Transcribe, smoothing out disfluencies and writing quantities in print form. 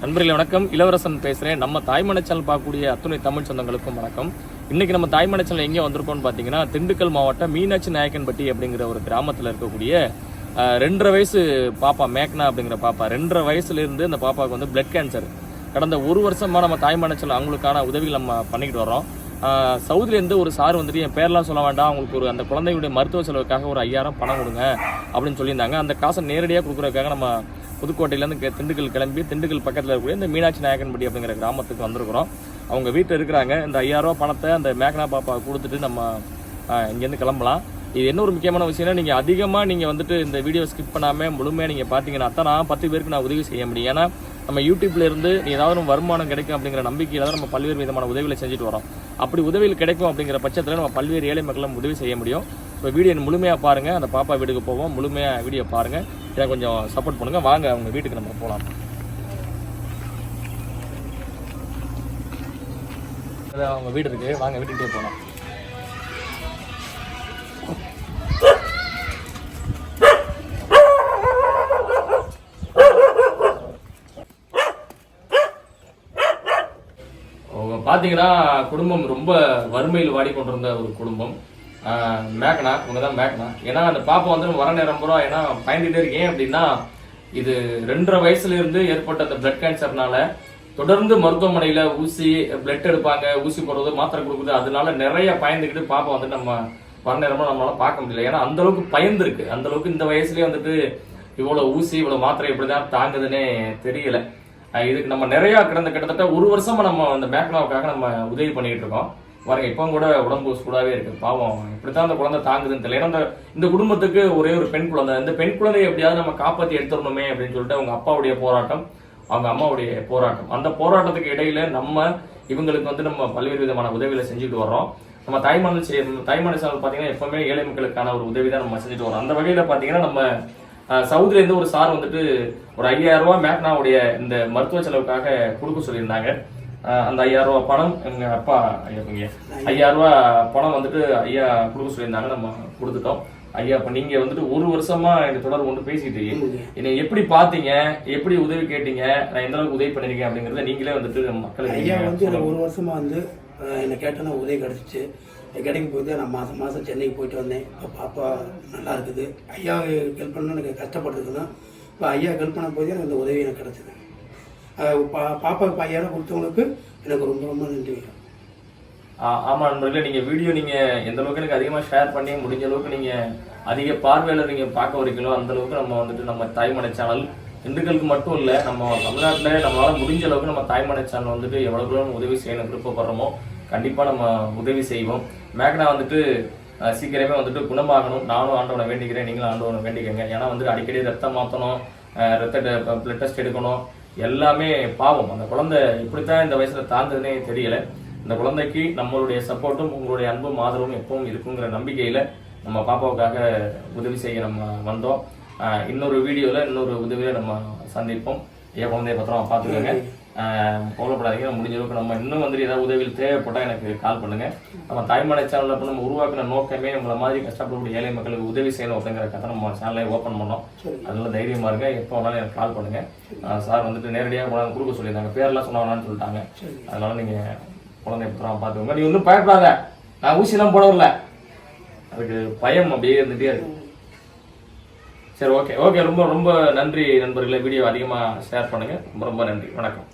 நண்பர்களே வணக்கம், இளவரசன் பேசுகிறேன். நம்ம தாய்மனை சேனல் பார்க்கக்கூடிய அத்துணை தமிழ் சொந்தங்களுக்கும் வணக்கம். இன்றைக்கி நம்ம தாய்மனை சேனல் எங்கே வந்திருக்கோம்னு பார்த்தீங்கன்னா, திண்டுக்கல் மாவட்டம் மீனாட்சி நாயக்கன்பட்டி அப்படிங்கிற ஒரு கிராமத்தில் இருக்கக்கூடிய 2.5 வயசு பாப்பா மேக்னா அப்படிங்கிற பாப்பா. 2.5 வயசுலேருந்து இந்த பாப்பாவுக்கு வந்து பிளட் கேன்சர். கடந்த 1 வருஷமாக நம்ம தாய்மனை சேனல் அவங்களுக்கான உதவிகள் நம்ம பண்ணிக்கிட்டு வரோம். சவுதிலேருந்து ஒரு சார் வந்துட்டு, என் பேரெலாம் சொல்ல வேண்டாம், அவங்களுக்கு ஒரு அந்த குழந்தையுடைய மருத்துவ செலவுக்காக ஒரு 5000 பணம் கொடுங்க அப்படின்னு சொல்லியிருந்தாங்க. அந்த காசை நேரடியாக கொடுக்குறதுக்காக நம்ம புதுக்கோட்டையிலேருந்து திண்டுக்கல் கிளம்பி திண்டுக்கல் பக்கத்தில் இருக்கக்கூடிய இந்த மீனாட்சி நாயக்கன்பட்டி அப்படிங்கிற கிராமத்துக்கு வந்திருக்கிறோம். அவங்க வீட்டில் இருக்கிறாங்க. இந்த 5000 பணத்தை அந்த மேக்னா பாப்பா கொடுத்துட்டு நம்ம இங்கேருந்து கிளம்பலாம். இது என்ன ஒரு முக்கியமான விஷயம்னா, நீங்கள் அதிகமாக நீங்கள் வந்துட்டு இந்த வீடியோ ஸ்கிப் பண்ணாமல் முழுமையாக நீங்கள் பார்த்தீங்கன்னா தான் நான் 10 பேருக்கு நான் உதவி செய்ய முடியும். ஏன்னா நம்ம யூடியூப்ல இருந்து ஏதாவது வருமானம் கிடைக்கும் அப்படிங்கிற நம்பிக்கையில் தான் நம்ம பல்வேறு விதமான உதவிகளை செஞ்சுட்டு வரோம். அப்படி உதவிகள் கிடைக்கும் அப்படிங்கிற பட்சத்தில் நம்ம பல்வேறு ஏழை மக்களும் உதவி செய்ய முடியும். ஸோ வீடியோ முழுமையாக பாருங்கள். அந்த பாப்பா வீட்டுக்கு போவோம். முழுமையாக வீடியோ பாருங்கள். இதை கொஞ்சம் சப்போர்ட் பண்ணுங்கள். வாங்க அவங்க வீட்டுக்கு நம்ம போகலாம். அவங்க வீடு இருக்கு, வாங்க வீட்டுக்கிட்டே போகலாம். பார்த்தீங்கன்னா குடும்பம் ரொம்ப வறுமையில் வாடிக்கொண்டிருந்த ஒரு குடும்பம். மேக்னா இவங்க தான் மேக்னா. ஏன்னா அந்த பாப்பா வந்து வர நேரம் பூரா ஏன்னா பயந்துகிட்டே இருக்கேன் அப்படின்னா, இது 2.5 வயசுல இருந்து ஏற்பட்ட அந்த பிளட் கேன்சர்னால தொடர்ந்து மருத்துவமனையில ஊசி பிளட் எடுப்பாங்க, ஊசி போடுறது, மாத்திரை கொடுக்குறது, அதனால நிறைய பயந்துக்கிட்டு பாப்பா வந்துட்டு நம்ம வர நேரமும் நம்மளால பார்க்க முடியல. ஏன்னா அந்த அளவுக்கு பயந்துருக்கு. அந்த அளவுக்கு இந்த வயசுலயே வந்துட்டு இவ்வளவு ஊசி இவ்வளவு மாத்திரை எப்படிதான் தாங்குதுன்னே தெரியல. இதுக்கு நம்ம நிறைய கிட்டத்தட்ட 1 வருஷமா நம்ம அந்த மேக்னாவுக்காக நம்ம உதவி பண்ணிட்டு இருக்கோம். பாருங்க, இப்போ கூட உடம்பு சூடாவே இருக்கு. பாவம் இப்படித்தான் அந்த குழந்தை தாங்குதுன்னு தெரியல. ஏன்னா இந்த குடும்பத்துக்கு ஒரே ஒரு பெண் குழந்தை. இந்த பெண் குழந்தையை எப்படியாவது நம்ம காப்பாற்றி எடுத்துடணுமே அப்படின்னு சொல்லிட்டு அவங்க அப்பாவுடைய போராட்டம், அவங்க அம்மாவுடைய போராட்டம். அந்த போராட்டத்துக்கு இடையில நம்ம இவங்களுக்கு வந்து நம்ம பல்வேறு விதமான உதவிகளை செஞ்சுட்டு வர்றோம். நம்ம தாய்மனை சேனல் பார்த்தீங்கன்னா எப்பவுமே ஏழை மக்களுக்கான ஒரு உதவி தான் நம்ம செஞ்சுட்டு வரோம். அந்த வகையில பார்த்தீங்கன்னா நம்ம சவுதில இருந்து ஒரு சார் வந்துட்டு ஒரு 5000 ரூபாய் மேக்னாவுடைய இந்த மருத்துவ செலவுக்காக கொடுக்க சொல்லியிருந்தாங்க. அந்த 5000 ரூபாய் பணம் எங்க அப்பா 5000 ரூபாய் பணம் வந்துட்டு ஐயா கொடுக்க சொல்லியிருந்தாங்க. நம்ம கொடுத்துட்டோம். ஐயா, இப்ப நீங்க வந்துட்டு 1 வருஷமா எனக்கு தொடர்பு கொண்டு பேசிட்டு என்னை எப்படி பாத்தீங்க, எப்படி உதவி கேட்டீங்க, நான் எந்த அளவுக்கு உதவி பண்ணிருக்கேன் அப்படிங்கறத நீங்களே வந்துட்டு மக்களுக்கு. ஐயா வந்து 1 வருஷமா வந்து என்னை கேட்டேன்னா உதவி கிடைச்சிச்சு. கிடைக்கும் போது நான் மாதம் சென்னைக்கு போயிட்டு வந்தேன். இப்போ பாப்பா நல்லா இருக்குது. ஐயா ஹெல்ப் பண்ணணும் எனக்கு கஷ்டப்பட்டுருக்குன்னா, இப்போ ஐயா ஹெல்ப் பண்ண போதே எனக்கு இந்த உதவி எனக்கு கிடச்சிது. பாப்பாவுக்கு 5000 கொடுத்தவங்களுக்கு எனக்கு ரொம்ப ரொம்ப நன்றி. ஆமா நண்பர்களே, நீங்க வீடியோ நீங்க எந்த அளவுக்கு எனக்கு அதிகமா ஷேர் பண்ணி முடிஞ்ச அளவுக்கு நீங்க அதிக பார்வையாளர் நீங்க பார்க்க வரீங்களோ அந்த அளவுக்கு நம்ம வந்துட்டு நம்ம தாய்மனை சேனல் திண்டுக்கலுக்கு மட்டும் இல்லை, நம்ம தமிழ்நாட்டில் நம்மளால முடிஞ்ச அளவுக்கு நம்ம தாய்மனை சேனல் வந்துட்டு எவ்வளவு உதவி செய்யணும் விருப்பப்படுறோமோ கண்டிப்பா நம்ம உதவி செய்வோம். மேக்னா வந்துட்டு சீக்கிரமே வந்துட்டு குணமாகணும். நானும் ஆண்டவனை வேண்டிக்கிறேன், நீங்களும் ஆண்டவனை வேண்டிக்கங்க. ஏன்னா வந்துட்டு அடிக்கடி ரத்தம் மாற்றணும், பிளட் டெஸ்ட் எடுக்கணும், எல்லாமே பாவம். அந்த குழந்தை இப்படித்தான் இந்த வயசுல தாங்குதுன்னே தெரியல. இந்த குழந்தைக்கு நம்மளுடைய சப்போர்ட்டும் உங்களுடைய அன்பும் ஆதரவும் எப்பவும் இருக்குங்கிற நம்பிக்கையில நம்ம பாப்பாவுக்காக உதவி செய்ய நம்ம வந்தோம். இன்னொரு வீடியோல இன்னொரு உதவியில நம்ம சந்திப்போம். என் குழந்தைய பத்திரம் பார்த்துக்கோங்க, கவலைப்படாதீங்க. முடிஞ்ச அளவுக்கு நம்ம இன்னும் வந்துட்டு ஏதாவது உதவியில் தேவைப்பட்டால் எனக்கு கால் பண்ணுங்க. நம்ம தாய்மனை சேனலில் நம்ம உருவாக்கின நோக்கமே உங்களை மாதிரி கஷ்டப்படக்கூடிய ஏழை மக்களுக்கு உதவி செய்யணும் அப்படிங்கிற கதை நம்ம சேனலை ஓப்பன் பண்ணோம். அதனால தைரியமா இருங்க, எப்போ வேணாலும் எனக்கு கால் பண்ணுங்க. சார் வந்துட்டு நேரடியாக கொடுக்க சொல்லியிருந்தாங்க, பேரெல்லாம் சொன்ன வேணான்னு சொல்லிட்டாங்க. அதனால நீங்க குழந்தைய பத்திரம் பார்த்துக்கோங்க. நீ ஒன்றும் பயப்படாத, நான் ஊசிலாம் போட வரல, அதுக்கு பயம் அப்படியே இருந்துகிட்டே இருக்கு. சரி, ஓகே. ரொம்ப ரொம்ப நன்றி நண்பர்களே. வீடியோ அதிகமாக ஷேர் பண்ணுங்க. ரொம்ப ரொம்ப நன்றி. வணக்கம்.